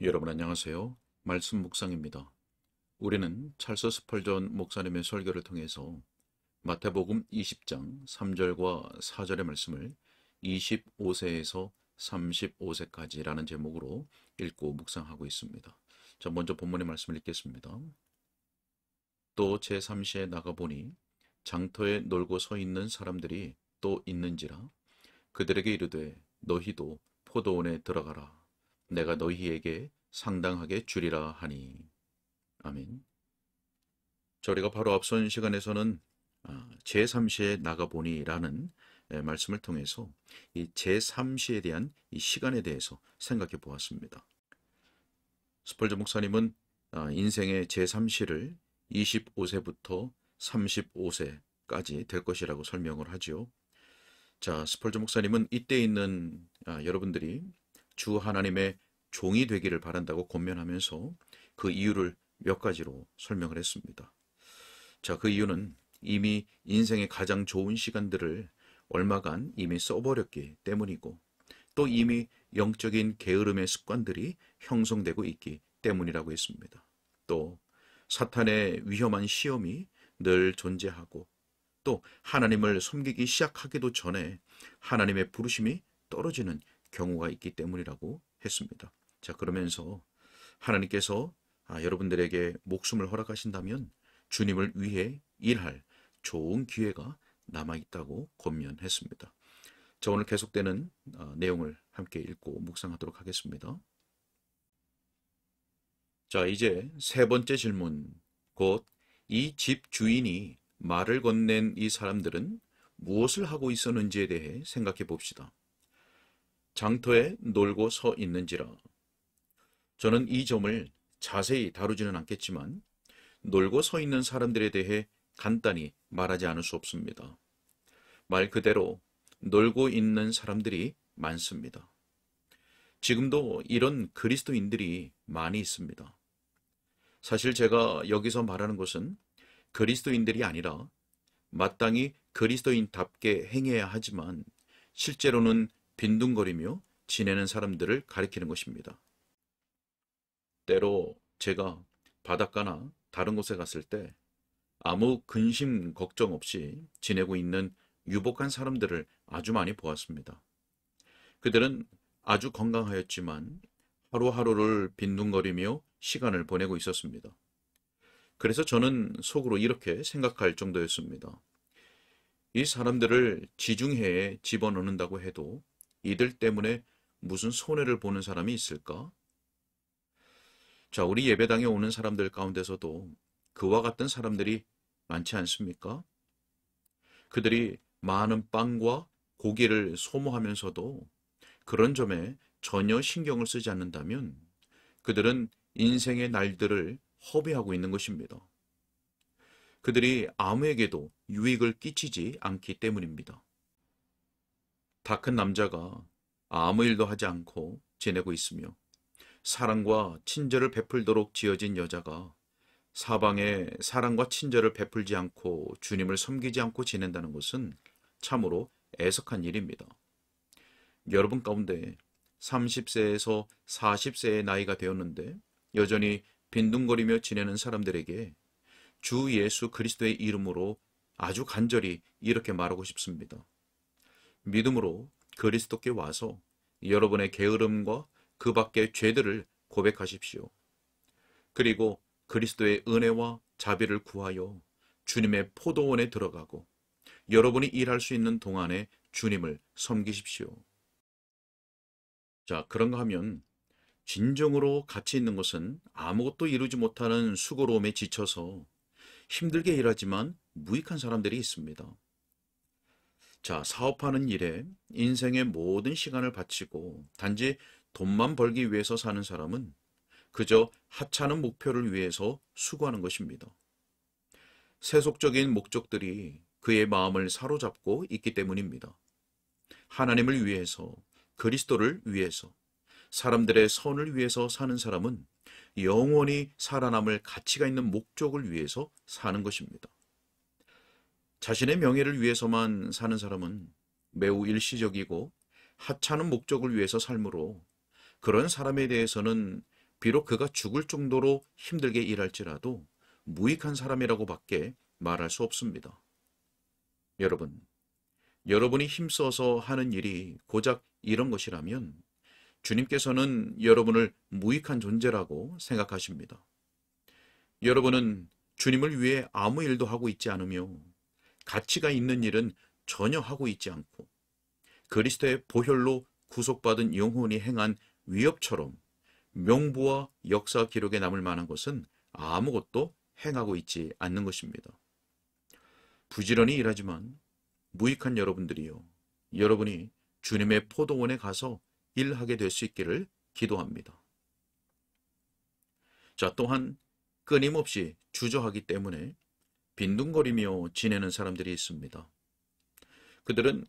여러분 안녕하세요. 말씀 묵상입니다. 우리는 찰스 스펄전 목사님의 설교를 통해서 마태복음 20장 3절과 4절의 말씀을 25세에서 35세까지라는 제목으로 읽고 묵상하고 있습니다. 자, 먼저 본문의 말씀을 읽겠습니다. 또 제3시에 나가보니 장터에 놀고 서 있는 사람들이 또 있는지라 그들에게 이르되 너희도 포도원에 들어가라. 내가 너희에게 상당하게 주리라 하니. 아멘. 저희가 바로 앞선 시간에서는 제3시에 나가보니라는 말씀을 통해서 이 제3시에 대한 이 시간에 대해서 생각해 보았습니다. 스펄전 목사님은 인생의 제3시를 25세부터 35세까지 될 것이라고 설명을 하지요. 자, 스펄전 목사님은 이때 있는 여러분들이 주 하나님의 종이 되기를 바란다고 권면하면서 그 이유를 몇 가지로 설명을 했습니다. 자, 그 이유는 이미 인생의 가장 좋은 시간들을 얼마간 이미 써버렸기 때문이고 또 이미 영적인 게으름의 습관들이 형성되고 있기 때문이라고 했습니다. 또 사탄의 위험한 시험이 늘 존재하고 또 하나님을 섬기기 시작하기도 전에 하나님의 부르심이 떨어지는 경우가 있기 때문이라고 했습니다. 자, 그러면서 하나님께서 여러분들에게 목숨을 허락하신다면 주님을 위해 일할 좋은 기회가 남아있다고 권면했습니다. 자, 오늘 계속되는 내용을 함께 읽고 묵상하도록 하겠습니다. 자, 이제 세 번째 질문, 곧 이 집 주인이 말을 건넨 이 사람들은 무엇을 하고 있었는지에 대해 생각해 봅시다. 장터에 놀고 서 있는지라. 저는 이 점을 자세히 다루지는 않겠지만 놀고 서 있는 사람들에 대해 간단히 말하지 않을 수 없습니다. 말 그대로 놀고 있는 사람들이 많습니다. 지금도 이런 그리스도인들이 많이 있습니다. 사실 제가 여기서 말하는 것은 그리스도인들이 아니라 마땅히 그리스도인답게 행해야 하지만 실제로는 빈둥거리며 지내는 사람들을 가리키는 것입니다. 때로 제가 바닷가나 다른 곳에 갔을 때 아무 근심 걱정 없이 지내고 있는 유복한 사람들을 아주 많이 보았습니다. 그들은 아주 건강하였지만 하루하루를 빈둥거리며 시간을 보내고 있었습니다. 그래서 저는 속으로 이렇게 생각할 정도였습니다. 이 사람들을 지중해에 집어넣는다고 해도 이들 때문에 무슨 손해를 보는 사람이 있을까? 자, 우리 예배당에 오는 사람들 가운데서도 그와 같은 사람들이 많지 않습니까? 그들이 많은 빵과 고기를 소모하면서도 그런 점에 전혀 신경을 쓰지 않는다면 그들은 인생의 날들을 허비하고 있는 것입니다. 그들이 아무에게도 유익을 끼치지 않기 때문입니다. 다 큰 남자가 아무 일도 하지 않고 지내고 있으며 사랑과 친절을 베풀도록 지어진 여자가 사방에 사랑과 친절을 베풀지 않고 주님을 섬기지 않고 지낸다는 것은 참으로 애석한 일입니다. 여러분 가운데 30세에서 40세의 나이가 되었는데 여전히 빈둥거리며 지내는 사람들에게 주 예수 그리스도의 이름으로 아주 간절히 이렇게 말하고 싶습니다. 믿음으로 그리스도께 와서 여러분의 게으름과 그 밖의 죄들을 고백하십시오. 그리고 그리스도의 은혜와 자비를 구하여 주님의 포도원에 들어가고 여러분이 일할 수 있는 동안에 주님을 섬기십시오. 자, 그런가 하면 진정으로 가치 있는 것은 아무것도 이루지 못하는 수고로움에 지쳐서 힘들게 일하지만 무익한 사람들이 있습니다. 자, 사업하는 일에 인생의 모든 시간을 바치고 단지 돈만 벌기 위해서 사는 사람은 그저 하찮은 목표를 위해서 수고하는 것입니다. 세속적인 목적들이 그의 마음을 사로잡고 있기 때문입니다. 하나님을 위해서, 그리스도를 위해서, 사람들의 선을 위해서 사는 사람은 영원히 살아남을 가치가 있는 목적을 위해서 사는 것입니다. 자신의 명예를 위해서만 사는 사람은 매우 일시적이고 하찮은 목적을 위해서 삶으로 그런 사람에 대해서는 비록 그가 죽을 정도로 힘들게 일할지라도 무익한 사람이라고밖에 말할 수 없습니다. 여러분, 여러분이 힘써서 하는 일이 고작 이런 것이라면 주님께서는 여러분을 무익한 존재라고 생각하십니다. 여러분은 주님을 위해 아무 일도 하고 있지 않으며 가치가 있는 일은 전혀 하고 있지 않고 그리스도의 보혈로 구속받은 영혼이 행한 위협처럼 명부와 역사 기록에 남을 만한 것은 아무것도 행하고 있지 않는 것입니다. 부지런히 일하지만 무익한 여러분들이요. 여러분이 주님의 포도원에 가서 일하게 될 수 있기를 기도합니다. 자, 또한 끊임없이 주저하기 때문에 빈둥거리며 지내는 사람들이 있습니다. 그들은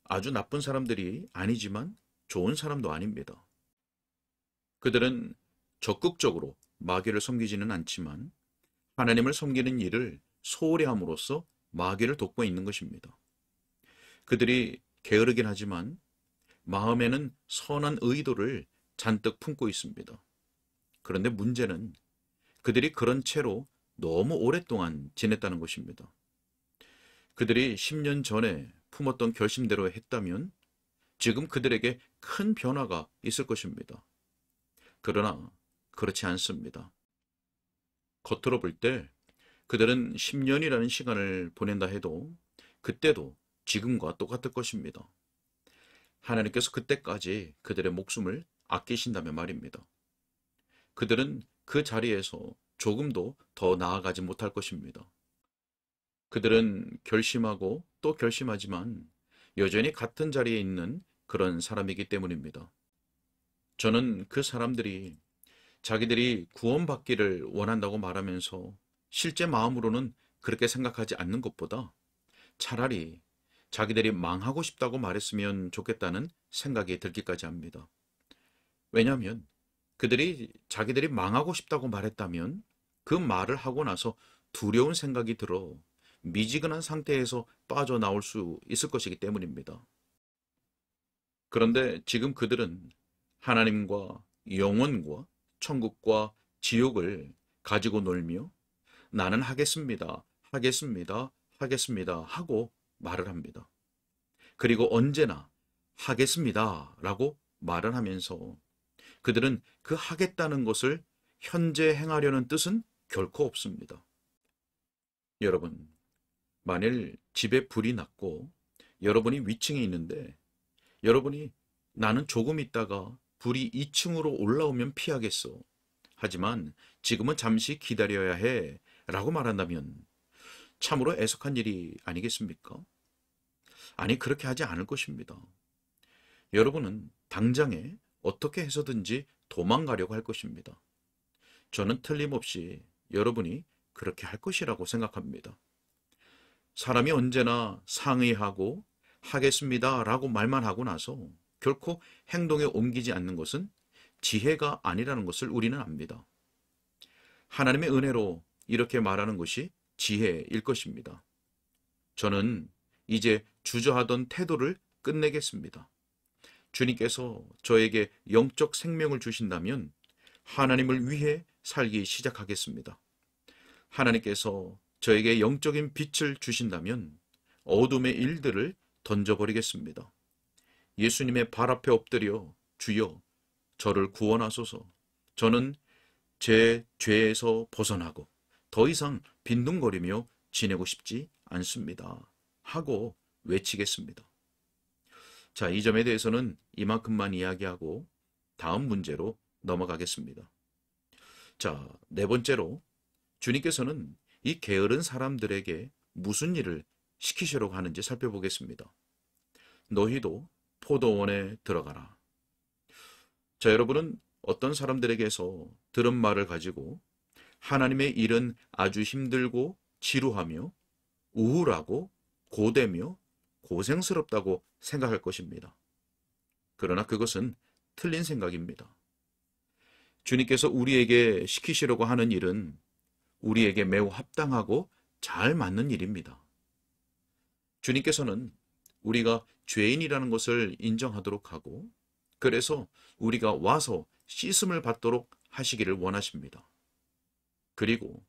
아주 나쁜 사람들이 아니지만 좋은 사람도 아닙니다. 그들은 적극적으로 마귀를 섬기지는 않지만 하나님을 섬기는 일을 소홀히 함으로써 마귀를 돕고 있는 것입니다. 그들이 게으르긴 하지만 마음에는 선한 의도를 잔뜩 품고 있습니다. 그런데 문제는 그들이 그런 채로 너무 오랫동안 지냈다는 것입니다. 그들이 10년 전에 품었던 결심대로 했다면 지금 그들에게 큰 변화가 있을 것입니다. 그러나 그렇지 않습니다. 겉으로 볼 때 그들은 10년이라는 시간을 보낸다 해도 그때도 지금과 똑같을 것입니다. 하나님께서 그때까지 그들의 목숨을 아끼신다면 말입니다. 그들은 그 자리에서 조금도 더 나아가지 못할 것입니다. 그들은 결심하고 또 결심하지만 여전히 같은 자리에 있는 그런 사람이기 때문입니다. 저는 그 사람들이 자기들이 구원받기를 원한다고 말하면서 실제 마음으로는 그렇게 생각하지 않는 것보다 차라리 자기들이 망하고 싶다고 말했으면 좋겠다는 생각이 들기까지 합니다. 왜냐하면 그들이 자기들이 망하고 싶다고 말했다면 그 말을 하고 나서 두려운 생각이 들어 미지근한 상태에서 빠져나올 수 있을 것이기 때문입니다. 그런데 지금 그들은 하나님과 영원과 천국과 지옥을 가지고 놀며 나는 하겠습니다, 하겠습니다, 하겠습니다 하고 말을 합니다. 그리고 언제나 하겠습니다 라고 말을 하면서 그들은 그 하겠다는 것을 현재 행하려는 뜻은 결코 없습니다. 여러분, 만일 집에 불이 났고 여러분이 위층에 있는데 여러분이 나는 조금 있다가 불이 2층으로 올라오면 피하겠어. 하지만 지금은 잠시 기다려야 해 라고 말한다면 참으로 애석한 일이 아니겠습니까? 아니, 그렇게 하지 않을 것입니다. 여러분은 당장에 어떻게 해서든지 도망가려고 할 것입니다. 저는 틀림없이 여러분이 그렇게 할 것이라고 생각합니다. 사람이 언제나 상의하고 하겠습니다 라고 말만 하고 나서 결코 행동에 옮기지 않는 것은 지혜가 아니라는 것을 우리는 압니다. 하나님의 은혜로 이렇게 말하는 것이 지혜일 것입니다. 저는 이제 주저하던 태도를 끝내겠습니다. 주님께서 저에게 영적 생명을 주신다면 하나님을 위해 살기 시작하겠습니다. 하나님께서 저에게 영적인 빛을 주신다면 어둠의 일들을 던져버리겠습니다. 예수님의 발 앞에 엎드려 주여 저를 구원하소서. 저는 제 죄에서 벗어나고 더 이상 빈둥거리며 지내고 싶지 않습니다. 하고 외치겠습니다. 자, 이 점에 대해서는 이만큼만 이야기하고 다음 문제로 넘어가겠습니다. 자, 네 번째로 주님께서는 이 게으른 사람들에게 무슨 일을 시키시려고 하는지 살펴보겠습니다. 너희도 포도원에 들어가라. 자, 여러분은 어떤 사람들에게서 들은 말을 가지고 하나님의 일은 아주 힘들고 지루하며 우울하고 고되며 고생스럽다고 생각할 것입니다. 그러나 그것은 틀린 생각입니다. 주님께서 우리에게 시키시려고 하는 일은 우리에게 매우 합당하고 잘 맞는 일입니다. 주님께서는 우리가 죄인이라는 것을 인정하도록 하고 그래서 우리가 와서 씻음을 받도록 하시기를 원하십니다. 그리고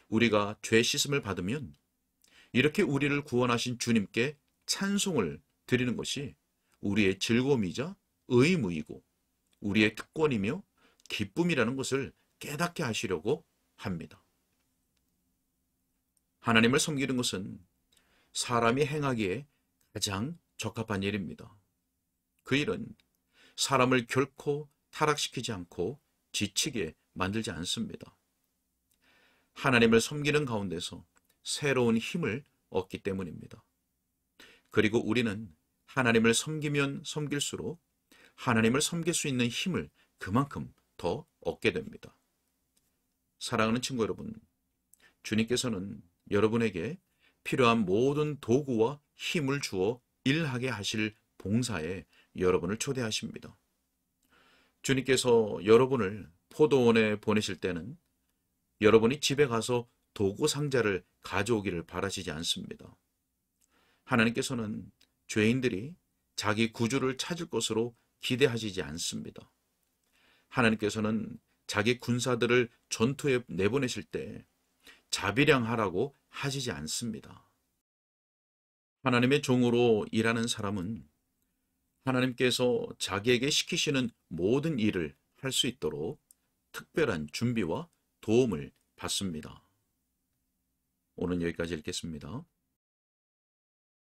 우리가 죄 씻음을 받으면 이렇게 우리를 구원하신 주님께 찬송을 드리는 것이 우리의 즐거움이자 의무이고 우리의 특권이며 기쁨이라는 것을 깨닫게 하시려고 합니다. 하나님을 섬기는 것은 사람이 행하기에 가장 적합한 일입니다. 그 일은 사람을 결코 타락시키지 않고 지치게 만들지 않습니다. 하나님을 섬기는 가운데서 새로운 힘을 얻기 때문입니다. 그리고 우리는 하나님을 섬기면 섬길수록 하나님을 섬길 수 있는 힘을 그만큼 더 얻게 됩니다. 사랑하는 친구 여러분, 주님께서는 여러분에게 필요한 모든 도구와 힘을 주어 일하게 하실 봉사에 여러분을 초대하십니다. 주님께서 여러분을 포도원에 보내실 때는 여러분이 집에 가서 도구 상자를 가져오기를 바라시지 않습니다. 하나님께서는 죄인들이 자기 구주를 찾을 것으로 기대하시지 않습니다. 하나님께서는 자기 군사들을 전투에 내보내실 때 자비량하라고 하시지 않습니다. 하나님의 종으로 일하는 사람은 하나님께서 자기에게 시키시는 모든 일을 할 수 있도록 특별한 준비와 도움을 받습니다. 오늘 여기까지 읽겠습니다.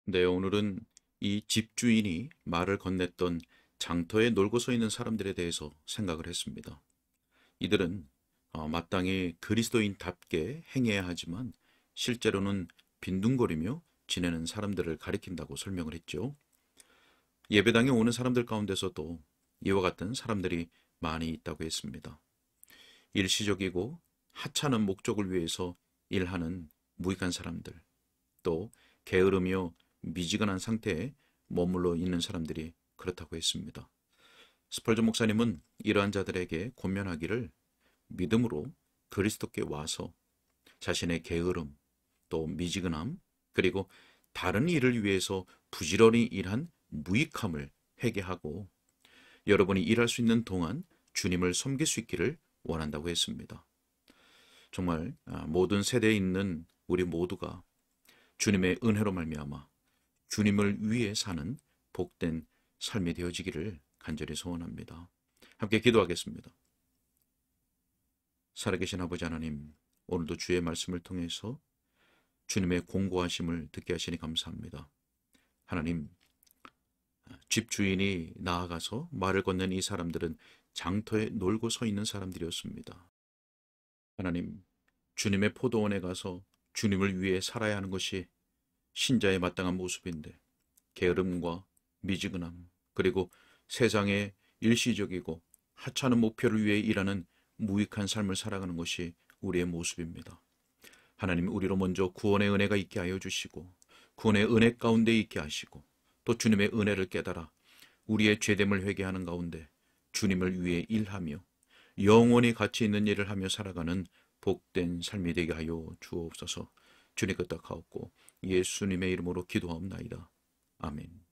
네, 오늘은 이 집주인이 말을 건넸던 장터에 놀고 서 있는 사람들에 대해서 생각을 했습니다. 이들은 마땅히 그리스도인답게 행해야 하지만 실제로는 빈둥거리며 지내는 사람들을 가리킨다고 설명을 했죠. 예배당에 오는 사람들 가운데서도 이와 같은 사람들이 많이 있다고 했습니다. 일시적이고 하찮은 목적을 위해서 일하는 무익한 사람들, 또 게으르며 미지근한 상태에 머물러 있는 사람들이 그렇다고 했습니다. 스펄전 목사님은 이러한 자들에게 권면하기를 믿음으로 그리스도께 와서 자신의 게으름, 또 미지근함, 그리고 다른 일을 위해서 부지런히 일한 무익함을 회개하고 여러분이 일할 수 있는 동안 주님을 섬길 수 있기를 원한다고 했습니다. 정말 모든 세대에 있는 우리 모두가 주님의 은혜로 말미암아 주님을 위해 사는 복된 삶이 되어지기를 간절히 소원합니다. 함께 기도하겠습니다. 살아계신 아버지 하나님, 오늘도 주의 말씀을 통해서 주님의 공고하심을 듣게 하시니 감사합니다. 하나님, 집주인이 나아가서 말을 건넨 이 사람들은 장터에 놀고 서 있는 사람들이었습니다. 하나님, 주님의 포도원에 가서 주님을 위해 살아야 하는 것이 신자의 마땅한 모습인데 게으름과 미지근함, 그리고 세상의 일시적이고 하찮은 목표를 위해 일하는 무익한 삶을 살아가는 것이 우리의 모습입니다. 하나님, 우리로 먼저 구원의 은혜가 있게 하여 주시고 구원의 은혜 가운데 있게 하시고 또 주님의 은혜를 깨달아 우리의 죄됨을 회개하는 가운데 주님을 위해 일하며 영원히 가치 있는 일을 하며 살아가는 복된 삶이 되게 하여 주옵소서. 주님 끄떡하옵고 예수님의 이름으로 기도하옵나이다. 아멘.